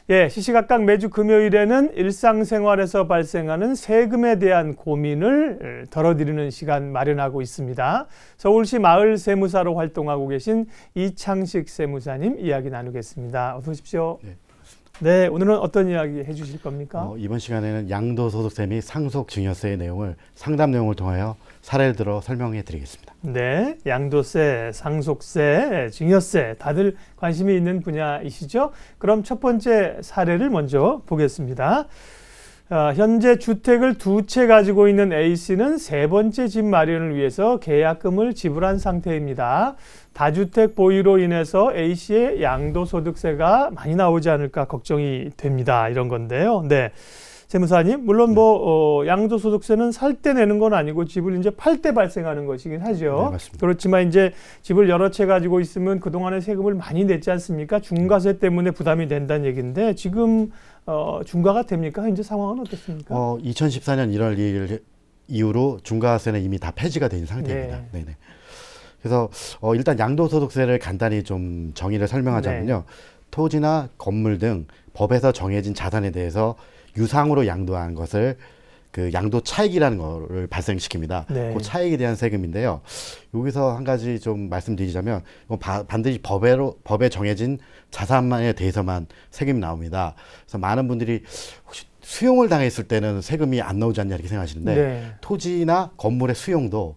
예, 시시각각 매주 금요일에는 일상생활에서 발생하는 세금에 대한 고민을 덜어드리는 시간 마련하고 있습니다. 서울시 마을세무사로 활동하고 계신 이창식 세무사님 이야기 나누겠습니다. 어서 오십시오. 네, 네, 오늘은 어떤 이야기 해주실 겁니까? 이번 시간에는 양도소득세 및 상속증여세의 내용을 상담 내용을 통하여 사례를 들어 설명해 드리겠습니다. 네, 양도세, 상속세, 증여세 다들 관심이 있는 분야이시죠? 그럼 첫 번째 사례를 먼저 보겠습니다. 현재 주택을 2채 가지고 있는 A씨는 세 번째 집 마련을 위해서 계약금을 지불한 상태입니다. 다주택 보유로 인해서 A씨의 양도소득세가 많이 나오지 않을까 걱정이 됩니다. 이런 건데요. 네. 세무사님, 물론 양도소득세는 살 때 내는 건 아니고 집을 이제 팔 때 발생하는 것이긴 하죠. 네, 맞습니다. 그렇지만 이제 집을 여러 채 가지고 있으면 그동안에 세금을 많이 냈지 않습니까? 중과세 때문에 부담이 된다는 얘기인데 지금 중과가 됩니까? 현재 상황은 어떻습니까? 2014년 1월 2일 이후로 중과세는 이미 다 폐지가 된 상태입니다. 네. 네네. 그래서 일단 양도소득세를 간단히 좀 정의를 설명하자면요. 네. 토지나 건물 등 법에서 정해진 자산에 대해서 유상으로 양도한 것을 그 양도 차익이라는 거를 발생시킵니다. 네. 그 차익에 대한 세금인데요. 여기서 한 가지 좀 말씀드리자면 반드시 법에 정해진 자산에 대해서만 세금이 나옵니다. 그래서 많은 분들이 혹시 수용을 당했을 때는 세금이 안 나오지 않냐 이렇게 생각하시는데 네네. 토지나 건물의 수용도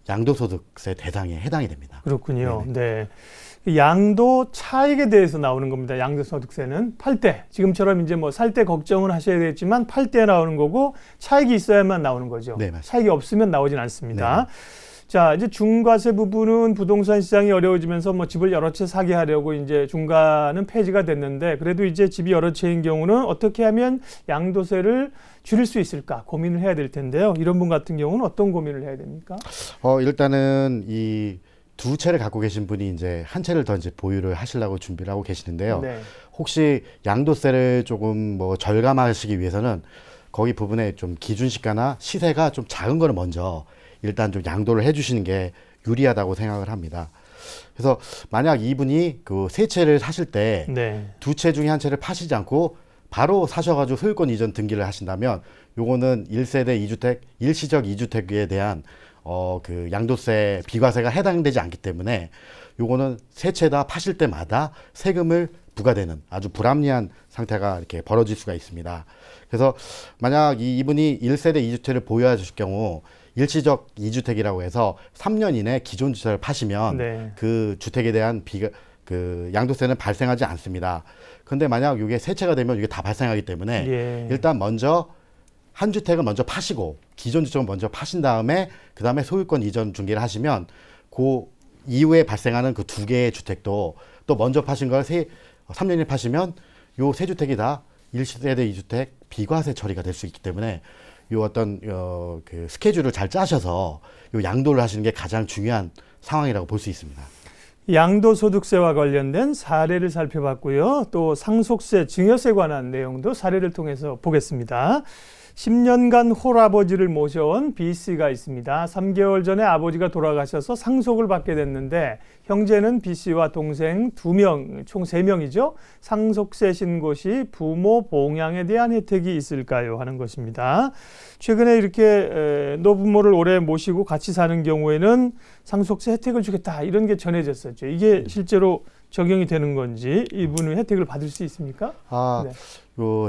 양도소득세 대상에 해당이 됩니다. 그렇군요. 네네. 네. 양도 차익에 대해서 나오는 겁니다. 양도소득세는 팔 때, 지금처럼 이제 살 때 걱정을 하셔야 되겠지만 팔 때 나오는 거고 차익이 있어야만 나오는 거죠. 네, 맞습니다. 차익이 없으면 나오진 않습니다. 네. 자, 이제 중과세 부분은 부동산 시장이 어려워지면서 집을 여러 채 사게 하려고 이제 중과는 폐지가 됐는데 그래도 이제 집이 여러 채인 경우는 어떻게 하면 양도세를 줄일 수 있을까 고민을 해야 될 텐데요. 이런 분 같은 경우는 어떤 고민을 해야 됩니까? 일단은 이 두 채를 갖고 계신 분이 이제 한 채를 더 이제 보유를 하시려고 준비를 하고 계시는데요. 네. 혹시 양도세를 조금 절감하시기 위해서는 거기 부분에 좀 기준시가나 시세가 좀 작은 거를 먼저 일단 좀 양도를 해주시는 게 유리하다고 생각을 합니다. 그래서 만약 이분이 그 세 채를 사실 때 두 채 중에 한 채를 파시지 않고 바로 사셔가지고 소유권 이전 등기를 하신다면 요거는 1세대 2주택, 일시적 2주택에 대한 그 양도세 비과세가 해당되지 않기 때문에 요거는 세 채 다 파실 때마다 세금을 부과되는 아주 불합리한 상태가 이렇게 벌어질 수가 있습니다. 그래서 만약 이분이 1세대 2주택을 보유하실 경우 일시적 2주택이라고 해서 3년 이내 기존 주택을 파시면 그 주택에 대한 그 양도세는 발생하지 않습니다. 그런데 만약 이게 세 채가 되면 이게 다 발생하기 때문에 일단 먼저 한 주택을 먼저 파시고 기존 주택을 먼저 파신 다음에 그 다음에 소유권 이전 중개를 하시면 그 이후에 발생하는 그 두 개의 주택도 또 먼저 파신 걸 3년에 파시면 요 세 주택이 다 1세대 2주택 비과세 처리가 될 수 있기 때문에 요 어떤 그 스케줄을 잘 짜셔서 요 양도를 하시는 게 가장 중요한 상황이라고 볼 수 있습니다. 양도소득세와 관련된 사례를 살펴봤고요. 또 상속세, 증여세 관한 내용도 사례를 통해서 보겠습니다. 10년간 홀아버지를 모셔온 B씨가 있습니다. 3개월 전에 아버지가 돌아가셔서 상속을 받게 됐는데 형제는 B씨와 동생 2명, 총 3명이죠. 상속세 신고 시 부모 봉양에 대한 혜택이 있을까요? 하는 것입니다. 최근에 이렇게 노부모를 오래 모시고 같이 사는 경우에는 상속세 혜택을 주겠다 이런 게 전해졌었죠. 이게 실제로 적용이 되는 건지 이분은 혜택을 받을 수 있습니까?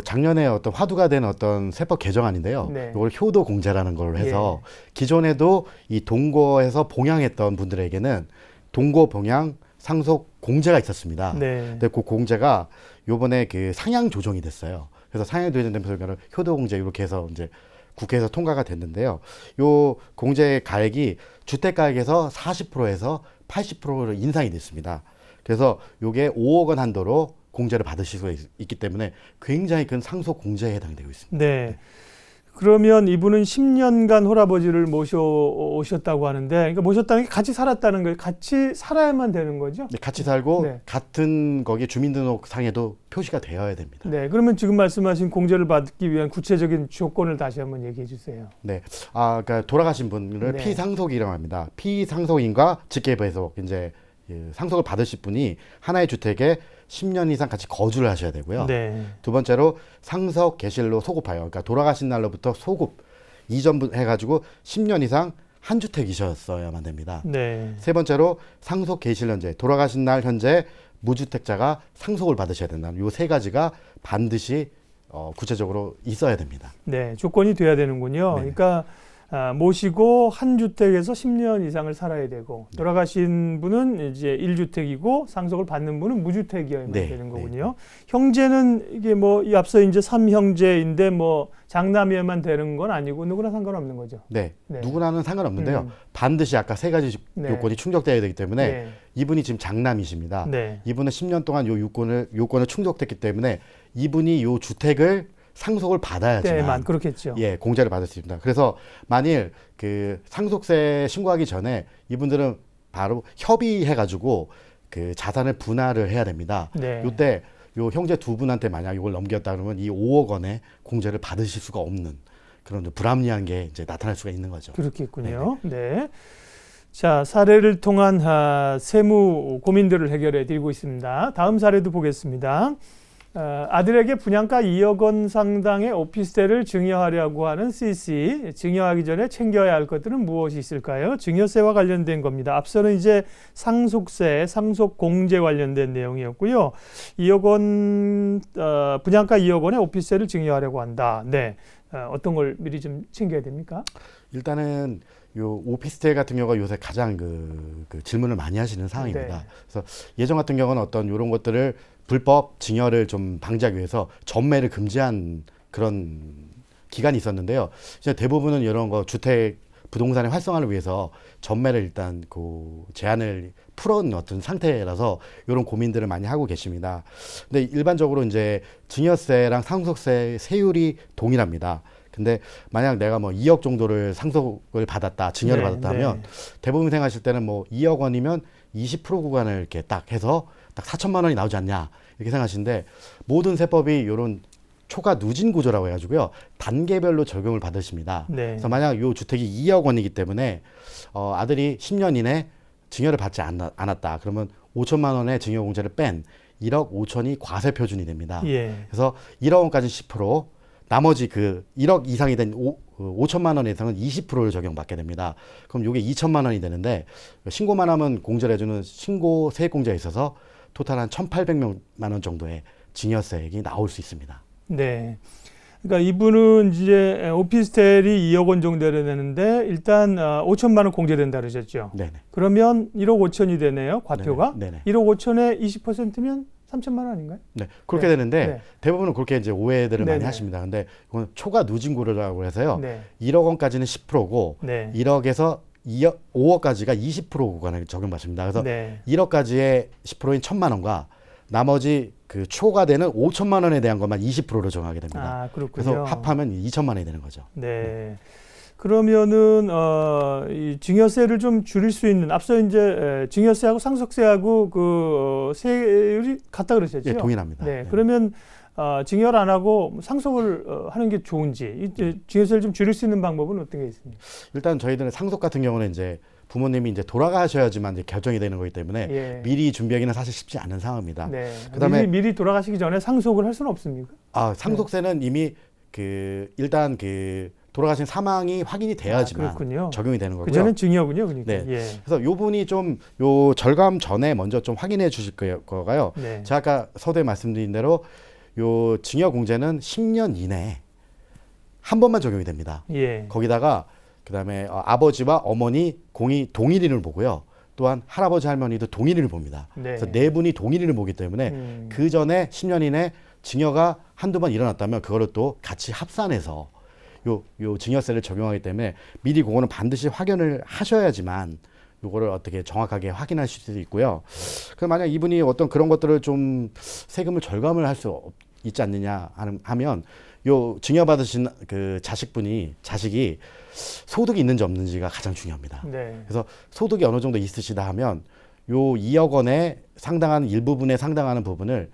작년에 어떤 화두가 된 어떤 세법 개정안인데요. 이걸 효도 공제라는 걸 해서 기존에도 이 동거에서 봉양했던 분들에게는 동거 봉양 상속 공제가 있었습니다. 근데 그 공제가 요번에 그 상향 조정이 됐어요. 그래서 상향 조정되면서 효도 공제 이렇게 해서 이제 국회에서 통과가 됐는데요. 요 공제 가액이 주택 가액에서 40%에서 80%로 인상이 됐습니다. 그래서 요게 5억 원 한도로 공제를 받으실 수가 있기 때문에 굉장히 큰 상속 공제에 해당되고 있습니다. 네. 그러면 이분은 10년간 홀아버지를 모셔오셨다고 하는데, 그러니까 모셨다는 게 같이 살았다는 거예요. 같이 살아야만 되는 거죠? 네, 같이 살고 같은 거기에 주민등록상에도 표시가 되어야 됩니다. 네, 그러면 지금 말씀하신 공제를 받기 위한 구체적인 조건을 다시 한번 얘기해 주세요. 네, 그러니까 돌아가신 분을 피상속이라고 합니다. 피상속인과 직계배속 이제 그 상속을 받으실 분이 하나의 주택에 10년 이상 같이 거주를 하셔야 되고요. 네. 두 번째로 상속 개실로 소급하여, 그러니까 돌아가신 날로부터 소급 이전 해가지고 10년 이상 한 주택이셨어야만 됩니다. 네. 세 번째로 상속 개실 현재, 돌아가신 날 현재 무주택자가 상속을 받으셔야 된다는 요 세 가지가 반드시 구체적으로 있어야 됩니다. 네, 조건이 돼야 되는군요. 네네. 그러니까 모시고 한 주택에서 10년 이상을 살아야 되고 돌아가신 분은 이제 1주택이고 상속을 받는 분은 무주택이어야만 네, 되는 거군요. 형제는 이게 뭐 이 앞서 이제 3형제인데 뭐 장남이어야만 되는 건 아니고 누구나 상관없는 거죠. 네, 네. 누구나는 상관없는데요. 음. 반드시 아까 세 가지 네. 요건이 충족돼야 되기 때문에 네. 이분이 지금 장남이십니다. 네. 이분은 10년 동안 요 요건을 충족됐기 때문에 이분이 요 주택을 상속을 받아야지만 때만 그렇겠죠. 예, 공제를 받을 수 있습니다. 그래서 만일 그 상속세 신고하기 전에 이분들은 바로 협의해가지고 그 자산을 분할을 해야 됩니다. 네. 요때 요 형제 두 분한테 만약 이걸 넘겼다 그러면 이 5억 원의 공제를 받으실 수가 없는 그런 불합리한 게 이제 나타날 수가 있는 거죠. 그렇겠군요. 네. 자, 사례를 통한 세무 고민들을 해결해 드리고 있습니다. 다음 사례도 보겠습니다. 아들에게 분양가 2억 원 상당의 오피스텔을 증여하려고 하는 CC. 증여하기 전에 챙겨야 할 것들은 무엇이 있을까요? 증여세와 관련된 겁니다. 앞서는 이제 상속세, 상속공제 관련된 내용이었고요. 2억 원, 분양가 2억 원의 오피스텔을 증여하려고 한다. 네. 어떤 걸 미리 좀 챙겨야 됩니까? 일단은 요 오피스텔 같은 경우가 요새 가장 그 질문을 많이 하시는 상황입니다. 네. 그래서 예전 같은 경우는 어떤 이런 것들을 불법 증여를 좀 방지하기 위해서 전매를 금지한 그런 기간이 있었는데요. 이제 대부분은 이런 거 주택 부동산의 활성화를 위해서 전매를 일단 그 제한을 풀어놓은 어떤 상태라서 이런 고민들을 많이 하고 계십니다. 근데 일반적으로 이제 증여세랑 상속세 세율이 동일합니다. 근데 만약 내가 뭐 2억 정도를 상속을 받았다, 증여를 네, 받았다 하면 네. 대부분 생각하실 때는 뭐 2억 원이면 20% 구간을 이렇게 딱 해서 딱 4천만 원이 나오지 않냐 이렇게 생각하시는데 모든 세법이 이런 초과 누진 구조라고 해가지고요 단계별로 적용을 받으십니다. 네. 그래서 만약 이 주택이 2억 원이기 때문에 아들이 10년 이내 증여를 받지 않았다 그러면 5천만 원의 증여 공제를 뺀 1억 5천이 과세 표준이 됩니다. 예. 그래서 1억 원까지 10%, 나머지 그 1억 이상이 된 5천만 원 이상은 20%를 적용받게 됩니다. 그럼 이게 2천만 원이 되는데 신고만 하면 공제를 해주는 신고 세액공제가 있어서 토탈 한 1,800만 원 정도의 증여세액이 나올 수 있습니다. 네. 그러니까 이분은 이제 오피스텔이 2억 원 정도 되는데 일단 5천만 원 공제된다 그러셨죠. 네네. 그러면 1억 5천이 되네요. 과표가. 네네. 1억 5천에 20%면 3천만 원 아닌가요? 네, 그렇게 네. 되는데 네. 대부분은 그렇게 이제 오해들을 많이 네네. 하십니다. 근데 이건 초과 누진구라고 해서요. 네. 1억 원까지는 10%고 네. 1억에서 2억, 5억까지가 20% 구간을 적용받습니다. 그래서 네. 1억까지의 10%인 1,000만 원과 나머지 그 초과되는 5천만 원에 대한 것만 20%로 정하게 됩니다. 아, 그렇군요. 그래서 합하면 2천만 원이 되는 거죠. 네. 그러면은 이 증여세를 좀 줄일 수 있는 앞서 이제 증여세하고 상속세하고 그 세율이 같다 그러셨죠? 예, 동일합니다. 네. 네. 그러면 증여를 안 하고 상속을 하는 게 좋은지 이 증여세를 좀 줄일 수 있는 방법은 어떤 게 있습니까? 일단 저희들은 상속 같은 경우는 이제 부모님이 이제 돌아가셔야지만 이제 결정이 되는 거기 때문에 예. 미리 준비하기는 사실 쉽지 않은 상황입니다. 네. 그다음에 미리 돌아가시기 전에 상속을 할 수는 없습니까? 상속세는 이미 일단 돌아가신 사망이 확인이 돼야지만 그렇군요. 적용이 되는 거고요. 그 전엔 증여군요, 그러니까. 네. 예. 그래서 요 분이 좀 요 절감 전에 먼저 좀 확인해 주실 거가요. 네. 제가 아까 서두에 말씀드린 대로 요 증여 공제는 10년 이내에 한 번만 적용이 됩니다. 예. 거기다가 그다음에 아버지와 어머니 공이 동일인을 보고요. 또한 할아버지 할머니도 동일인을 봅니다. 네. 그래서 네 분이 동일인을 보기 때문에 그 전에 10년 이내 증여가 한두 번 일어났다면 그거를 또 같이 합산해서 요 증여세를 적용하기 때문에 미리 그거는 반드시 확인을 하셔야지만 요거를 어떻게 정확하게 확인하실 수도 있고요. 그럼 만약 이분이 어떤 그런 것들을 좀 세금을 절감을 할 수 있지 않느냐 하면 요 증여받으신 그 자식이 소득이 있는지 없는지가 가장 중요합니다. 네. 그래서 소득이 어느 정도 있으시다 하면 요 2억 원에 상당한 일부분에 상당하는 부분을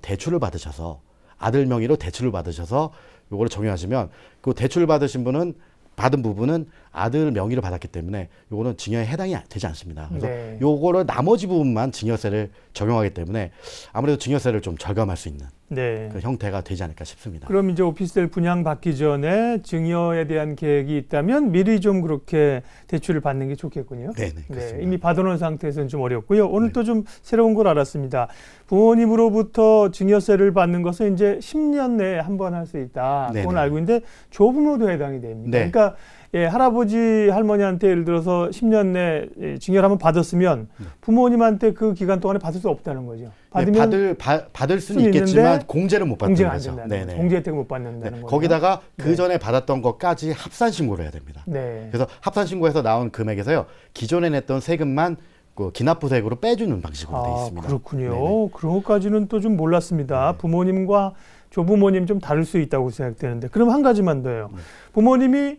대출을 받으셔서 아들 명의로 대출을 받으셔서 요거를 적용하시면 그 대출 받은 부분은 아들 명의로 받았기 때문에 요거는 증여에 해당이 되지 않습니다. 그래서 네. 요거를 나머지 부분만 증여세를 적용하기 때문에 아무래도 증여세를 좀 절감할 수 있는 네. 그 형태가 되지 않을까 싶습니다. 그럼 이제 오피스텔 분양받기 전에 증여에 대한 계획이 있다면 미리 좀 그렇게 대출을 받는 게 좋겠군요. 네네, 네, 그렇습니다. 이미 받아놓은 상태에서는 좀 어렵고요. 오늘 또 좀 새로운 걸 알았습니다. 부모님으로부터 증여세를 받는 것은 이제 10년 내에 한 번 할 수 있다. 네네. 그건 알고 있는데 조부모도 해당이 됩니다. 네. 그러니까 예, 할아버지 할머니한테 예를 들어서 10년 내에 증여를 한번 받았으면 부모님한테 그 기간 동안에 받을 수 없다는 거죠. 받으면 네, 받을 수는 수는 있겠지만 있는데 공제를 못 받는 공제가 안 거죠. 된다는 네네. 거죠. 공제 혜택을 못 받는다는 네, 거죠. 거기다가 그 네. 전에 받았던 것까지 합산 신고를 해야 됩니다. 네. 그래서 합산 신고에서 나온 금액에서요 기존에 냈던 세금만 그 기납부세액으로 빼주는 방식으로 되어 있습니다. 그렇군요. 네네. 그런 것까지는 또 좀 몰랐습니다. 네. 부모님과 조부모님 좀 다를 수 있다고 생각되는데 그럼 한 가지만 더요. 부모님이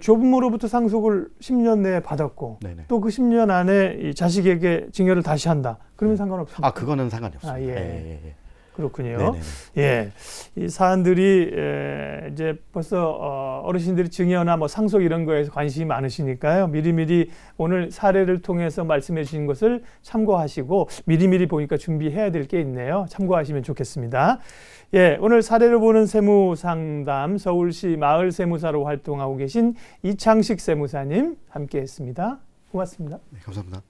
조부모로부터 상속을 10년 내에 받았고 네네. 또 그 10년 안에 이 자식에게 증여를 다시 한다. 그러면 상관없습니까? 아 그거는 상관이 없습니다. 아, 예. 예. 그렇군요. 네네네. 예, 이 사안들이 이제 벌써 어르신들이 증여나 뭐 상속 이런 거에 관심이 많으시니까요. 미리미리 오늘 사례를 통해서 말씀해 주신 것을 참고하시고 미리미리 보니까 준비해야 될 게 있네요. 참고하시면 좋겠습니다. 예, 오늘 사례를 보는 세무 상담 서울시 마을 세무사로 활동하고 계신 이창식 세무사님 함께했습니다. 고맙습니다. 네, 감사합니다.